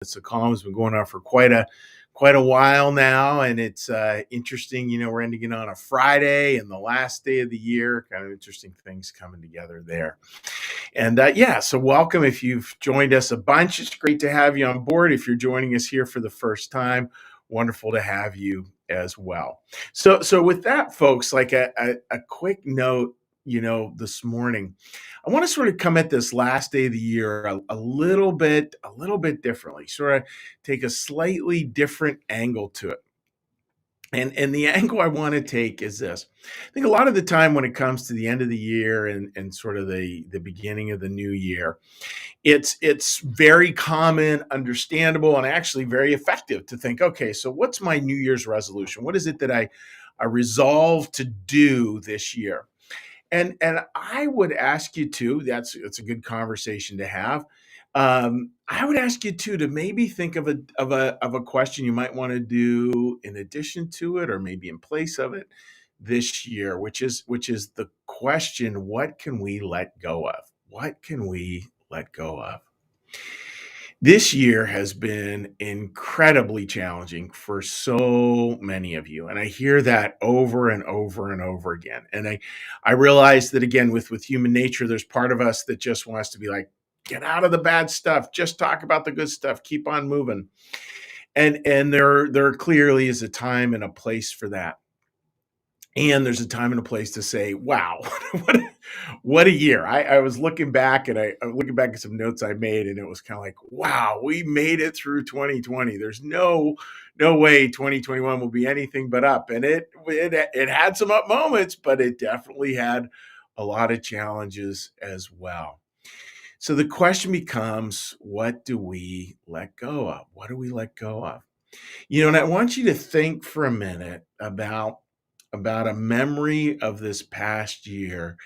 The column has been going on for quite a while now, and it's interesting. We're ending it on a Friday and the last day of the year. Kind of interesting things coming together there. And yeah, so welcome if you've joined us a bunch. It's great to have you on board. If you're joining us here for the first time, wonderful to have you as well. So with that, folks, like a quick note, this morning, I want to sort of come at this last day of the year a little bit differently, sort of take a slightly different angle to it. And the angle I want to take is this. I think a lot of the time when it comes to the end of the year and sort of the beginning of the new year, it's very common, understandable, and actually very effective to think, okay, so what's my New Year's resolution? What is it that I resolve to do this year? And I would ask you to, it's a good conversation to have. I would ask you to maybe think of a question you might want to do in addition to it, or maybe in place of it this year, which is the question: what can we let go of? What can we let go of? This year has been incredibly challenging for so many of you, and I hear that over and over and over again. And I realize that, again, with human nature, there's part of us that just wants to be like, get out of the bad stuff, just talk about the good stuff, keep on moving. And there clearly is a time and a place for that. And there's a time and a place to say, wow, what what a year. I was looking back, and I'm looking back at some notes I made, and it was kind of like, wow, we made it through 2020. There's no way 2021 will be anything but up. And it had some up moments, but it definitely had a lot of challenges as well. So the question becomes, what do we let go of? What do we let go of? And I want you to think for a minute about a memory of this past year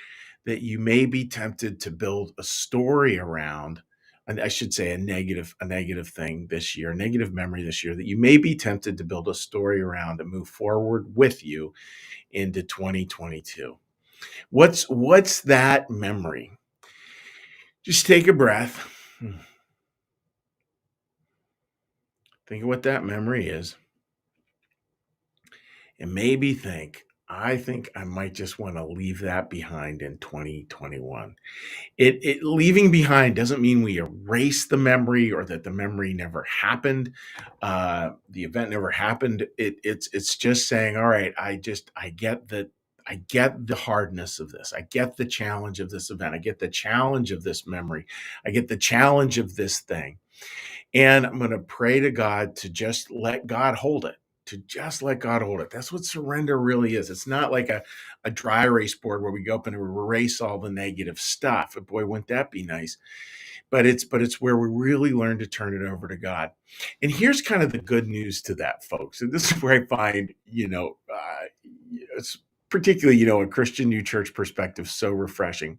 that you may be tempted to build a story around. And I should say a negative thing this year, a negative memory this year that you may be tempted to build a story around and move forward with you into 2022. What's that memory? Just take a breath. Think of what that memory is. And maybe I think I might just want to leave that behind in 2021. It leaving behind doesn't mean we erase the memory or that the memory never happened, the event never happened. It's just saying, all right, I get that. I get the hardness of this. I get the challenge of this event. I get the challenge of this memory. I get the challenge of this thing. And I'm going to pray to God to just let God hold it, to just let God hold it. That's what surrender really is. It's not like a dry erase board where we go up and erase all the negative stuff. But boy, wouldn't that be nice? But it's where we really learn to turn it over to God. And here's kind of the good news to that, folks. And this is where I find, it's particularly, a Christian New Church perspective so refreshing.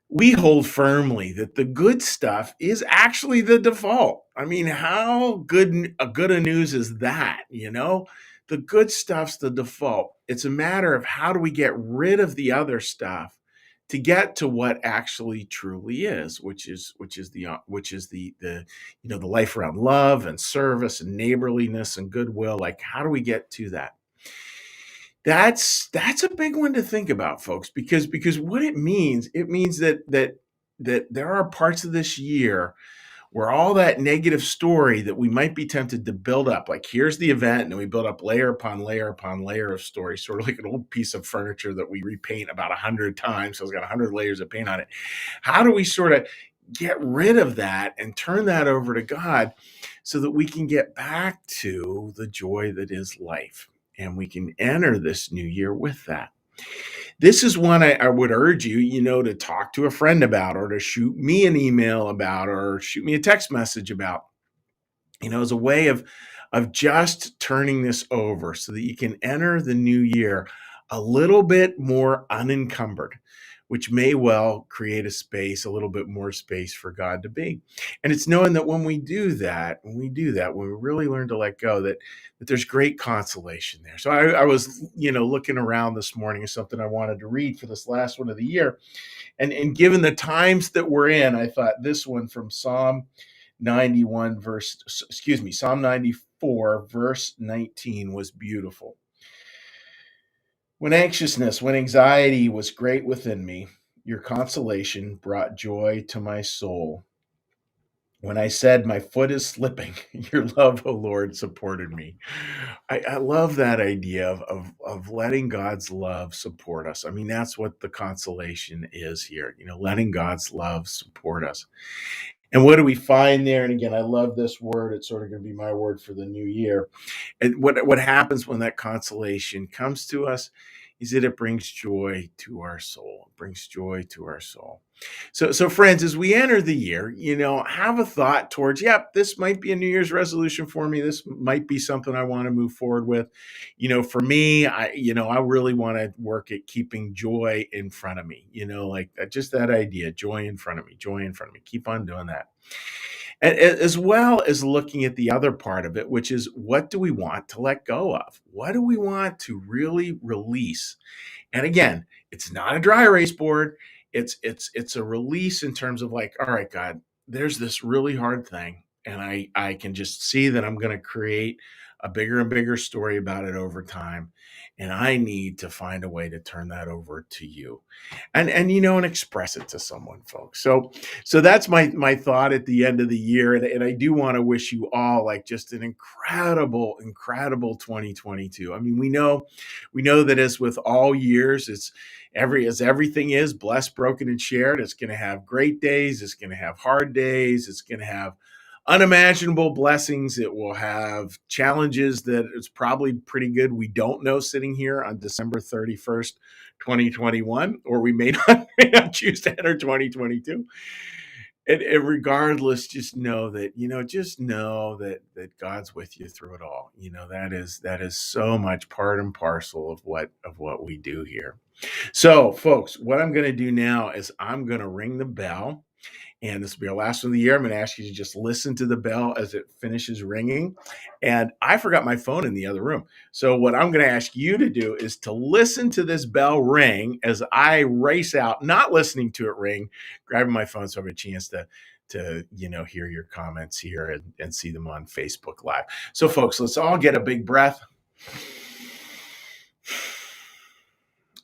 We hold firmly that the good stuff is actually the default. I mean, how good a news is that, The good stuff's the default. It's a matter of how do we get rid of the other stuff to get to what actually truly is, which is the life around love and service and neighborliness and goodwill. Like, how do we get to that? That's a big one to think about, folks, because what it means that there are parts of this year where all that negative story that we might be tempted to build up, like here's the event, and then we build up layer upon layer upon layer of story, sort of like an old piece of furniture that we repaint about 100 times, so it's got 100 layers of paint on it. How do we sort of get rid of that and turn that over to God so that we can get back to the joy that is life? And we can enter this new year with that. This is one I would urge you, to talk to a friend about, or to shoot me an email about, or shoot me a text message about, as a way of just turning this over so that you can enter the new year a little bit more unencumbered, which may well create a little bit more space for God to be. And it's knowing that when we do that, when we really learn to let go, that there's great consolation there. So I was, looking around this morning at something I wanted to read for this last one of the year. And given the times that we're in, I thought this one from Psalm Psalm 94, verse 19 was beautiful. When anxiety was great within me, your consolation brought joy to my soul. When I said my foot is slipping, your love, O Lord, supported me. I love that idea of letting God's love support us. I mean, that's what the consolation is here, letting God's love support us. And what do we find there? And again, I love this word. It's sort of going to be my word for the new year. And what happens when that consolation comes to us is that it brings joy to our soul. It brings joy to our soul. So friends, as we enter the year, have a thought towards, yep, this might be a New Year's resolution for me. This might be something I want to move forward with. For me, I really want to work at keeping joy in front of me. Like just that idea, joy in front of me, joy in front of me. Keep on doing that. And as well as looking at the other part of it, which is what do we want to let go of? What do we want to really release? And again, it's not a dry erase board. It's a release in terms of like, all right, God, there's this really hard thing, and I can just see that I'm going to create a bigger and bigger story about it over time, and I need to find a way to turn that over to you, and express it to someone, folks. So that's my thought at the end of the year, and I do want to wish you all like just an incredible 2022. I mean, we know that as with all years, as everything is blessed, broken, and shared, it's going to have great days, it's going to have hard days, it's going to have unimaginable blessings, it will have challenges that it's probably pretty good we don't know sitting here on December 31st, 2021, or we may not choose to enter 2022. And regardless, just know that God's with you through it all. That is so much part and parcel of what we do here. So, folks, what I'm going to do now is I'm going to ring the bell, and this will be our last one of the year. I'm going to ask you to just listen to the bell as it finishes ringing. And I forgot my phone in the other room. So what I'm going to ask you to do is to listen to this bell ring as I race out, not listening to it ring, grabbing my phone so I have a chance to hear your comments here and see them on Facebook Live. So folks, let's all get a big breath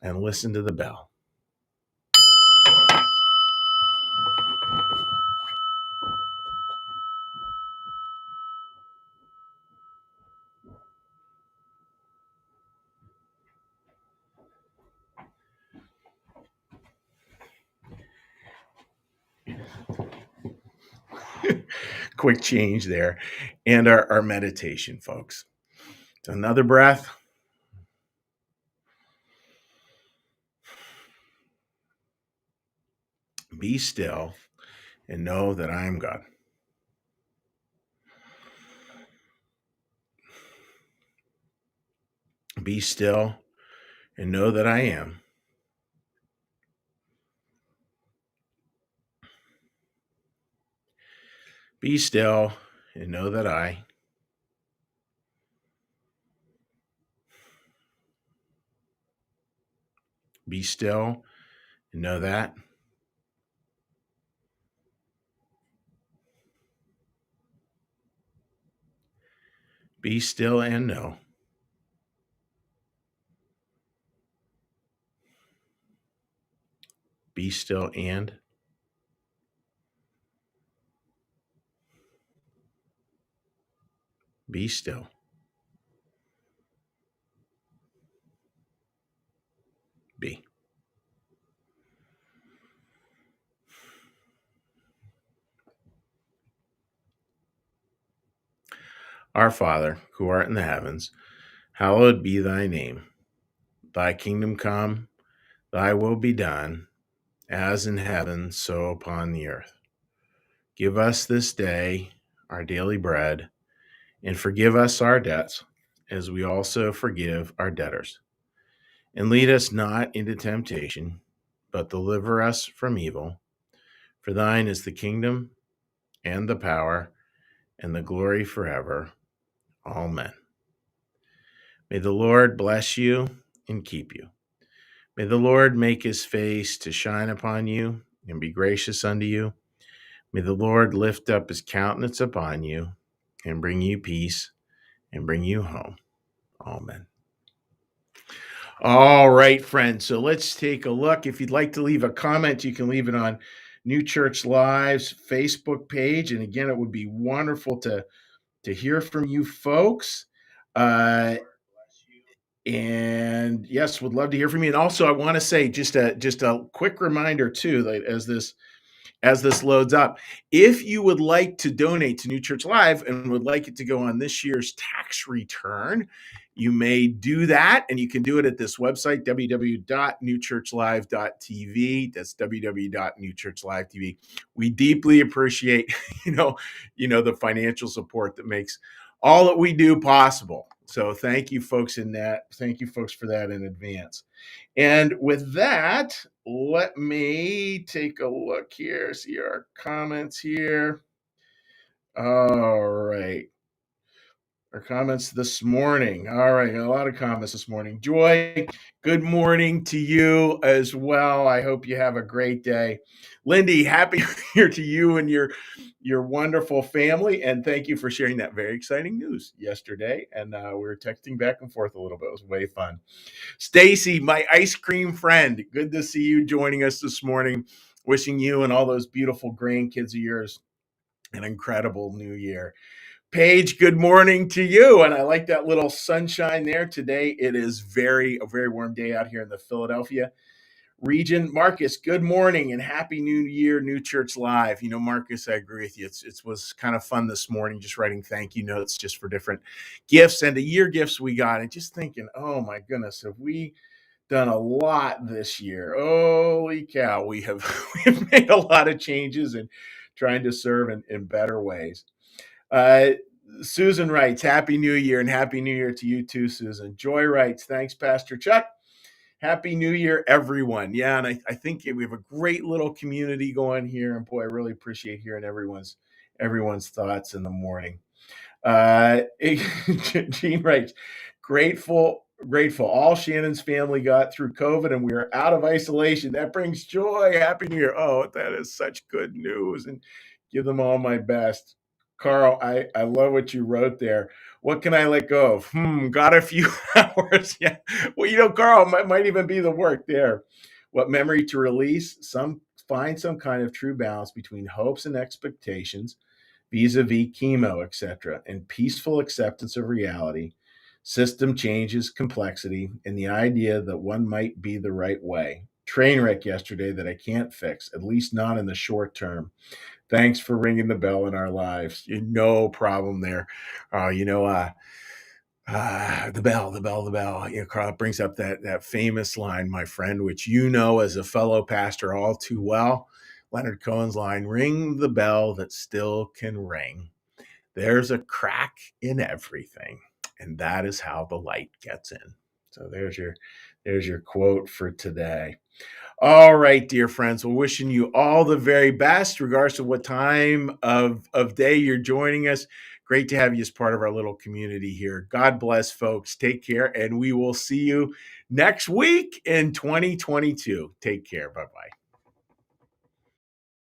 and listen to the bell. Quick change there. And our meditation, folks. Another breath. Be still and know that I am God. Be still and know that I am. Be still and know that I. Be still and know that. Be still and know. Be still and. Be still. Be. Our Father, who art in the heavens, hallowed be thy name. Thy kingdom come, thy will be done, as in heaven, so upon the earth. Give us this day our daily bread, and forgive us our debts, as we also forgive our debtors. And lead us not into temptation, but deliver us from evil. For thine is the kingdom, and the power, and the glory forever. Amen. May the Lord bless you and keep you. May the Lord make his face to shine upon you and be gracious unto you. May the Lord lift up his countenance upon you and bring you peace and bring you home. Amen. All right, friends. So let's take a look. If you'd like to leave a comment, you can leave it on New Church Live's Facebook page. And again, it would be wonderful to hear from you folks. And yes, would love to hear from you. And also, I want to say just a quick reminder too, that as this loads up, if you would like to donate to New Church Live and would like it to go on this year's tax return, you may do that, and you can do it at this website, www.newchurchlive.tv. That's www.newchurchlive.tv. We deeply appreciate, the financial support that makes all that we do possible. So thank you folks for that in advance. And with that, let me take a look here, see our comments here. All right. Our comments this morning. All right, a lot of comments this morning. Joy, good morning to you as well. I hope you have a great day. Lindy, happy New Year to you and your wonderful family, and thank you for sharing that very exciting news yesterday. And we were texting back and forth a little bit. It was way fun. Stacy, my ice cream friend, good to see you joining us this morning. Wishing you and all those beautiful grandkids of yours an incredible new year. Paige, good morning to you. And I like that little sunshine there. Today it is a very warm day out here in the Philadelphia region. Marcus, good morning and happy new year, New Church Live. Marcus, I agree with you. It was kind of fun this morning, just writing thank you notes just for different gifts and the year gifts we got. And just thinking, oh my goodness, have we done a lot this year? Holy cow, we've made a lot of changes and trying to serve in better ways. Susan writes, Happy New Year, and Happy New Year to you too, Susan. Joy writes, thanks, Pastor Chuck. Happy New Year, everyone. Yeah, and I think we have a great little community going here. And boy, I really appreciate hearing everyone's thoughts in the morning. Gene writes, grateful. All Shannon's family got through COVID and we are out of isolation. That brings joy. Happy New Year. Oh, that is such good news. And give them all my best. Carl, I love what you wrote there. What can I let go of? Got a few hours. Yeah. Well, Carl, might even be the work there. What memory to release? Find some kind of true balance between hopes and expectations, vis-a-vis chemo, etc., and peaceful acceptance of reality, system changes, complexity, and the idea that one might be the right way. Train wreck yesterday that I can't fix, at least not in the short term. Thanks for ringing the bell in our lives. No problem there. The bell. Carl brings up that famous line, my friend, which as a fellow pastor all too well. Leonard Cohen's line, ring the bell that still can ring. There's a crack in everything, and that is how the light gets in. So there's your quote for today. All right, dear friends, we're wishing you all the very best, regardless of what time of day you're joining us. Great to have you as part of our little community here. God bless, folks. Take care, and we will see you next week in 2022. Take care. Bye-bye.